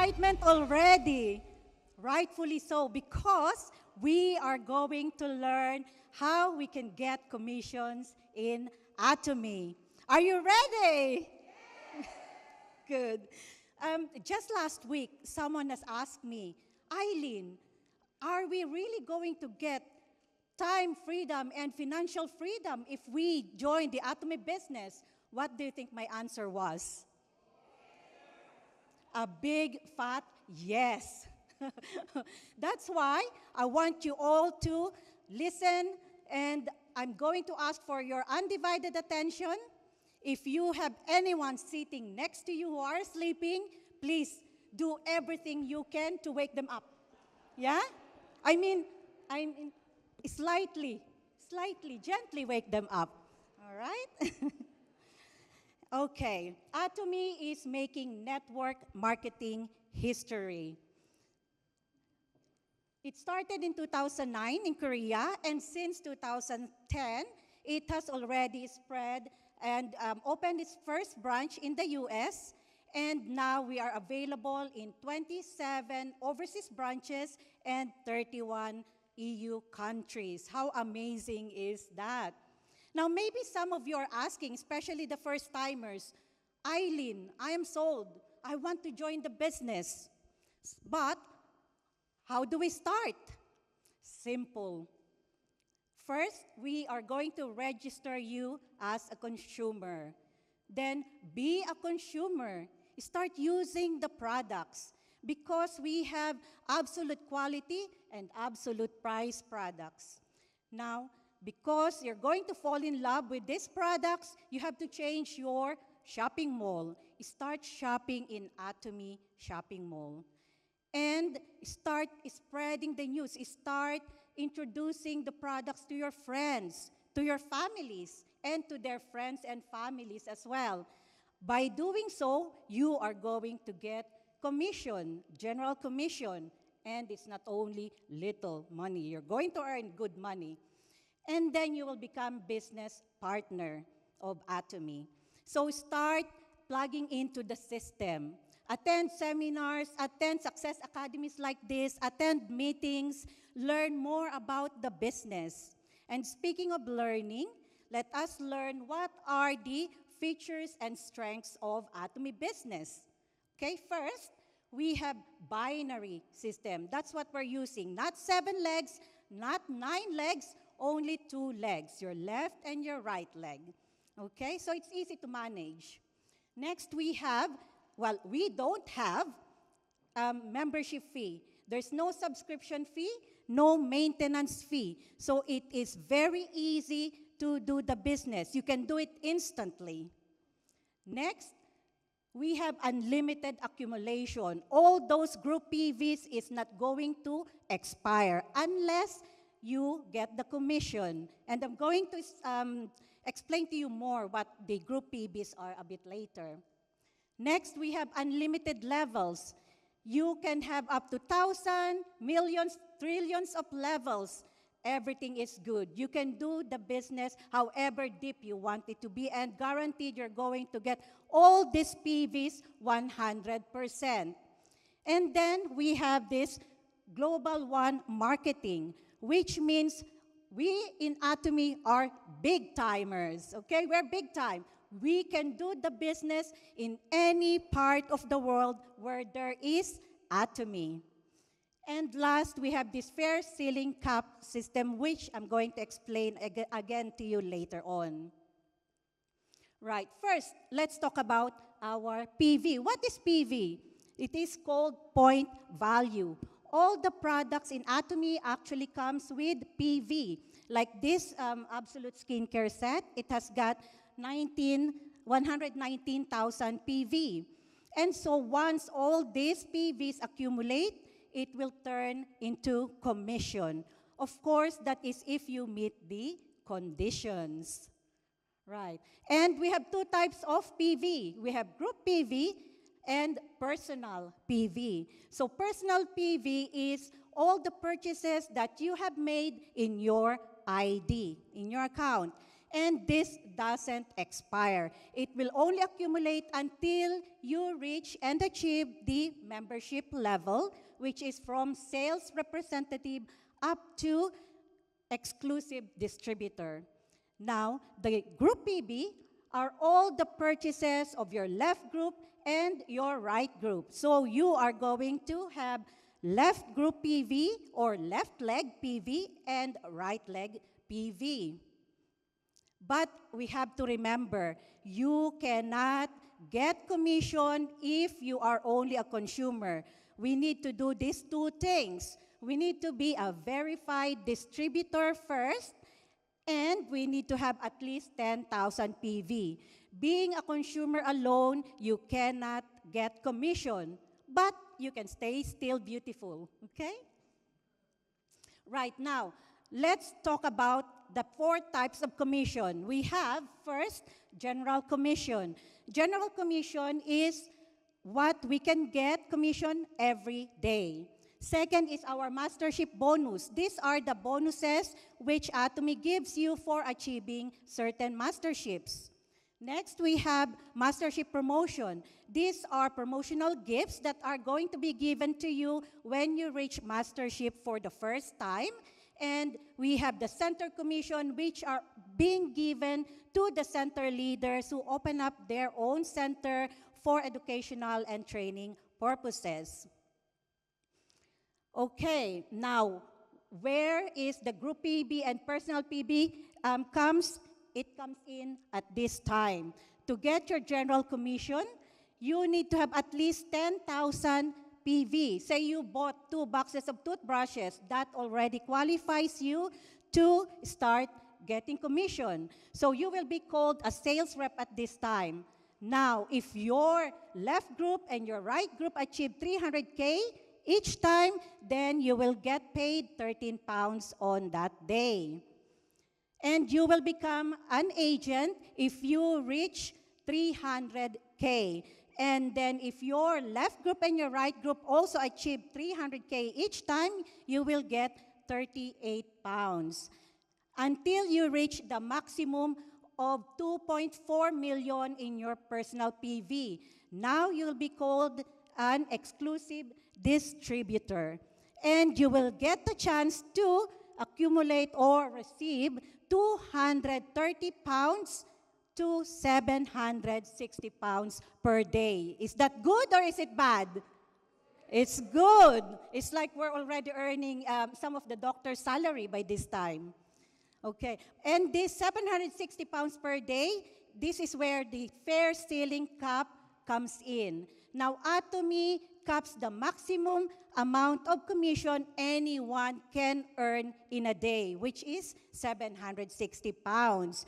excitement already. Rightfully so, because we are going to learn how we can get commissions in Atomy. Are you ready? Good. Just last week, someone has asked me, Eileen, are we really going to get time freedom and financial freedom if we join the Atomy business? What do you think my answer was? A big fat yes. That's why I want you all to listen, and I'm going to ask for your undivided attention. If you have anyone sitting next to you who are sleeping, please do everything you can to wake them up. Yeah? I mean, slightly, gently wake them up. All right? Okay. Atomy is making network marketing history. It started in 2009 in Korea, and since 2010, it has already spread and opened its first branch in the US, and now we are available in 27 overseas branches and 31 EU countries. How amazing is that? Now, maybe some of you are asking, especially the first-timers, Eileen, I am sold. I want to join the business. But how do we start? Simple. First, we are going to register you as a consumer. Then, be a consumer. Start using the products because we have absolute quality and absolute price products. Now, because you're going to fall in love with these products, you have to change your shopping mall. Start shopping in Atomy Shopping Mall. And start spreading the news. Start introducing the products to your friends, to your families, and to their friends and families as well. By doing so, you are going to get commission, general commission, and it's not only little money. You're going to earn good money. And then you will become business partner of Atomy. So start plugging into the system. Attend seminars, attend success academies like this, attend meetings, learn more about the business. And speaking of learning, let us learn what are the features and strengths of Atomy business. Okay, first, we have binary system. That's what we're using. Not 7 legs, not 9 legs, only 2 legs, your left and your right leg. Okay, so it's easy to manage. Next, we don't have membership fee. There's no subscription fee, no maintenance fee. So it is very easy to do the business. You can do it instantly. Next, we have unlimited accumulation. All those group PVs is not going to expire unless you get the commission. And I'm going to explain to you more what the group PVs are a bit later. Next, we have unlimited levels. You can have up to 1,000, millions, trillions of levels. Everything is good. You can do the business however deep you want it to be, and guaranteed you're going to get all these PVs 100%. And then we have this Global One marketing, which means we in Atomy are big timers, okay? We're big time. We can do the business in any part of the world where there is Atomy. And last, we have this fair ceiling cap system, which I'm going to explain again to you later on. Right, first, let's talk about our PV. What is PV? It is called point value. All the products in Atomy actually comes with PV. Like this Absolute Skincare set, it has got 119,000 PV. And so once all these PVs accumulate, it will turn into commission. Of course, that is if you meet the conditions. Right. And we have 2 types of PV. We have group PV and personal PV. So personal PV is all the purchases that you have made in your ID, in your account. And this doesn't expire. It will only accumulate until you reach and achieve the membership level, which is from sales representative up to exclusive distributor. Now, the Group PB are all the purchases of your left group and your right group. So you are going to have left group PV or left leg PV and right leg PV. But we have to remember, you cannot get commission if you are only a consumer. We need to do these two things. We need to be a verified distributor first, and we need to have at least 10,000 PV. Being a consumer alone, you cannot get commission, but you can stay still beautiful, okay? Right now, let's talk about the 4 types of commission. We have, first, general commission. General commission is what we can get commission every day. Second is our mastership bonus. These are the bonuses which Atomy gives you for achieving certain masterships. Next, we have mastership promotion. These are promotional gifts that are going to be given to you when you reach mastership for the first time. And we have the center commission, which are being given to the center leaders who open up their own center for educational and training purposes. Okay, now, where is the group PB and personal PB comes? It comes in at this time. To get your general commission, you need to have at least 10,000 PV. Say you bought 2 boxes of toothbrushes, that already qualifies you to start getting commission. So you will be called a sales rep at this time. Now, if your left group and your right group achieve 300K each time, then you will get paid 13 pounds on that day. And you will become an agent if you reach 300K. And then if your left group and your right group also achieve 300K each time, you will get 38 pounds until you reach the maximum of 2.4 million in your personal PV. Now you'll be called an exclusive distributor. And you will get the chance to accumulate or receive 230 pounds to 760 pounds per day. Is that good or is it bad? It's good. It's like we're already earning some of the doctor's salary by this time. Okay, and this 760 pounds per day, this is where the fair ceiling cap comes in. Now, Atomy caps the maximum amount of commission anyone can earn in a day, which is 760 pounds.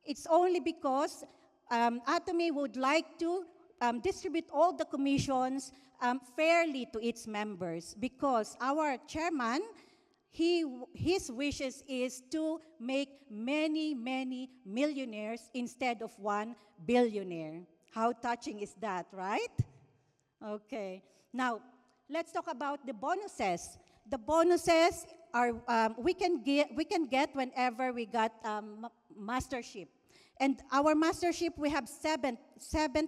It's only because Atomy would like to distribute all the commissions fairly to its members, because our chairman, his wishes is to make many, many millionaires instead of 1 billionaire. How touching is that, right? Okay. Now, let's talk about the bonuses. The bonuses are we can get whenever we got mastership. And our mastership, we have seven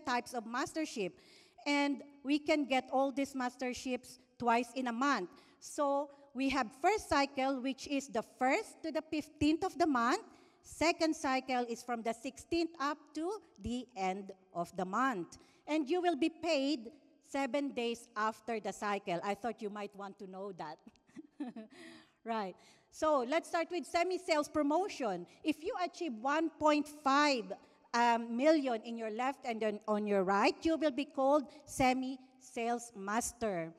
types of mastership. And we can get all these masterships twice in a month. So we have first cycle, which is the 1st to the 15th of the month. Second cycle is from the 16th up to the end of the month. And you will be paid 7 days after the cycle. I thought you might want to know that. Right. So let's start with semi-sales promotion. If you achieve 1.5 million in your left and then on your right, you will be called semi-sales master.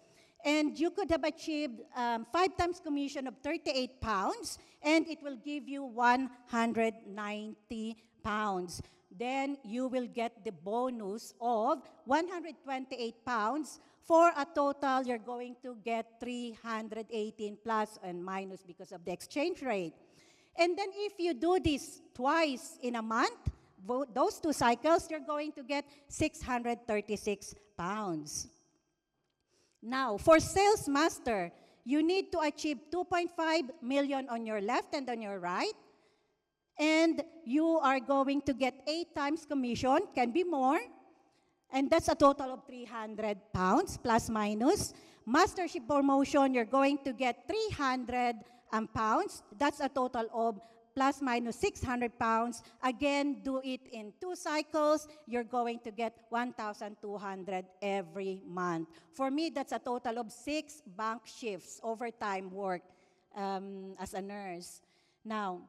And you could have achieved 5 times commission of 38 pounds, and it will give you 190 pounds. Then you will get the bonus of 128 pounds. For a total, you're going to get 318 plus and minus because of the exchange rate. And then if you do this twice in a month, those 2 cycles, you're going to get 636 pounds. Now, for sales master, you need to achieve 2.5 million on your left and on your right. And you are going to get 8 times commission, can be more, and that's a total of 300 pounds, plus minus. Mastership promotion, you're going to get 300 pounds. That's a total of plus minus 600 pounds. Again, do it in 2 cycles. You're going to get 1,200 every month. For me, that's a total of 6 bank shifts, overtime work as a nurse. Now,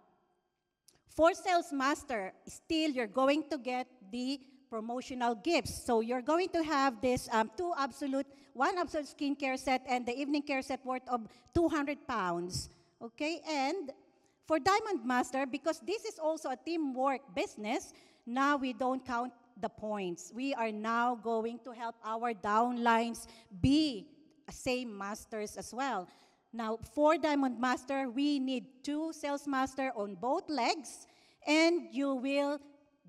for sales master, still you're going to get the promotional gifts. So you're going to have this one absolute skincare set and the evening care set worth of 200 pounds. Okay, and for Diamond Master, because this is also a teamwork business, now we don't count the points. We are now going to help our downlines be same masters as well. Now, for Diamond Master, we need 2 sales master on both legs, and you will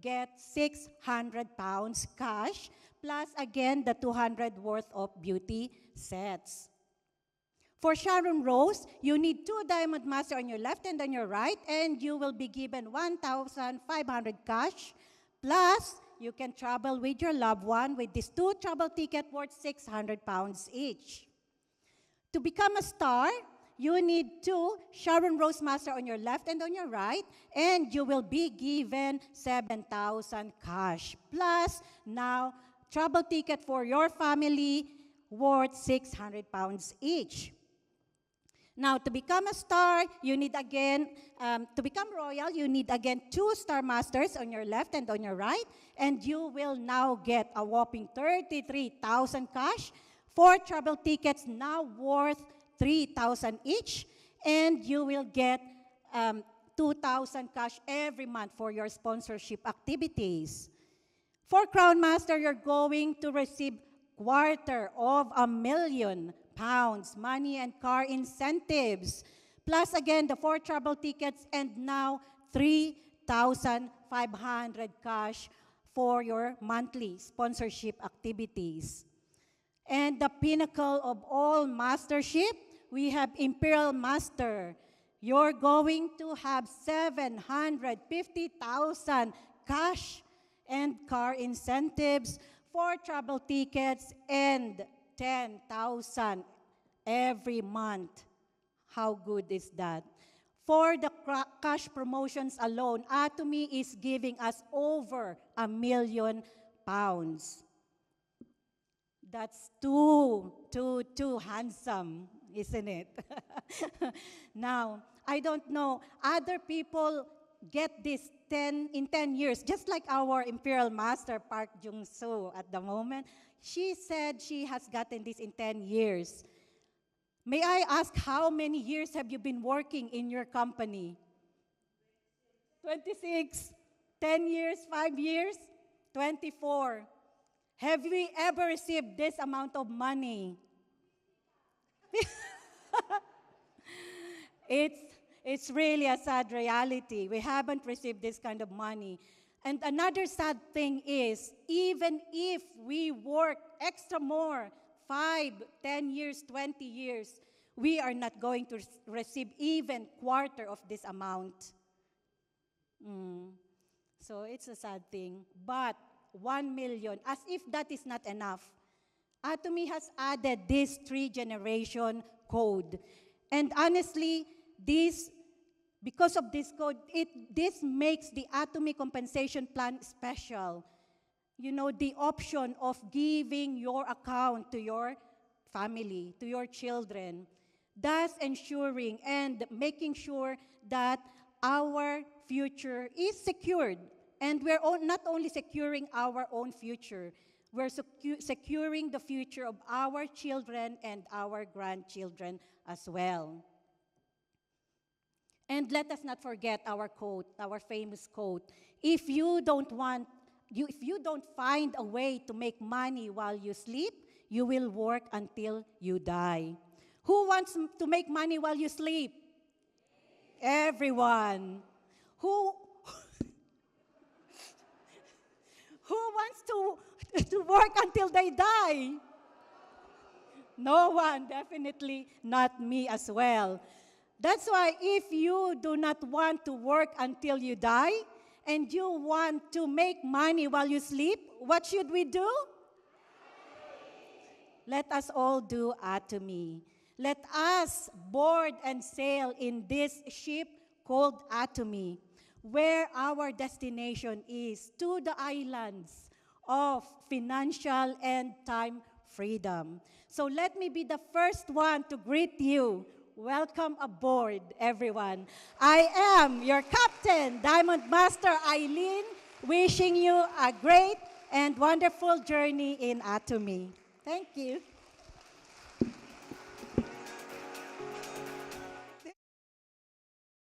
get 600 pounds cash, plus again the 200 worth of beauty sets. For Sharon Rose, you need 2 Diamond Master on your left and on your right, and you will be given 1,500 cash, plus you can travel with your loved one with these 2 travel tickets worth 600 pounds each. To become a star, you need 2 Sharon Rose Master on your left and on your right, and you will be given 7,000 cash. Plus, now, travel ticket for your family worth 600 pounds each. Now, to become a star, you need again, to become royal, you need again 2 Star Masters on your left and on your right, and you will now get a whopping 33,000 cash, 4 travel tickets now worth 3,000 each, and you will get 2,000 cash every month for your sponsorship activities. For Crown Master, you're going to receive £250,000 money and car incentives, plus again the 4 travel tickets, and now 3,500 cash for your monthly sponsorship activities. And the pinnacle of all mastership, we have Imperial Master. You're going to have 750,000 cash and car incentives, 4 travel tickets, and 10,000 every month. How good is that? For the cash promotions alone, Atomy is giving us over £1,000,000. That's too handsome, isn't it? Now, I don't know, other people get this in 10 years, just like our Imperial Master, Park Jung-soo, at the moment. She said she has gotten this in 10 years. May I ask, how many years have you been working in your company? 26, 10 years, 5 years, 24. Have we ever received this amount of money? It's really a sad reality. We haven't received this kind of money. And another sad thing is, even if we work extra more, 5, 10 years, 20 years, we are not going to receive even quarter of this amount. So it's a sad thing. But 1 million, as if that is not enough, Atomy has added this 3-generation code. And honestly, because of this code, this makes the Atomy compensation plan special. You know, the option of giving your account to your family, to your children, thus ensuring and making sure that our future is secured. And we're not only securing our own future, we're securing the future of our children and our grandchildren as well. And let us not forget our quote, our famous quote. If you don't find a way to make money while you sleep, you will work until you die. Who wants to make money while you sleep? Everyone. Who wants to work until they die? No one, definitely not me as well. That's why if you do not want to work until you die and you want to make money while you sleep, what should we do? Let us all do Atomy. Let us board and sail in this ship called Atomy, where our destination is to the islands of financial and time freedom. So let me be the first one to greet you. Welcome aboard, everyone. I am your captain, Diamond Master Eileen, wishing you a great and wonderful journey in Atomy. Thank you.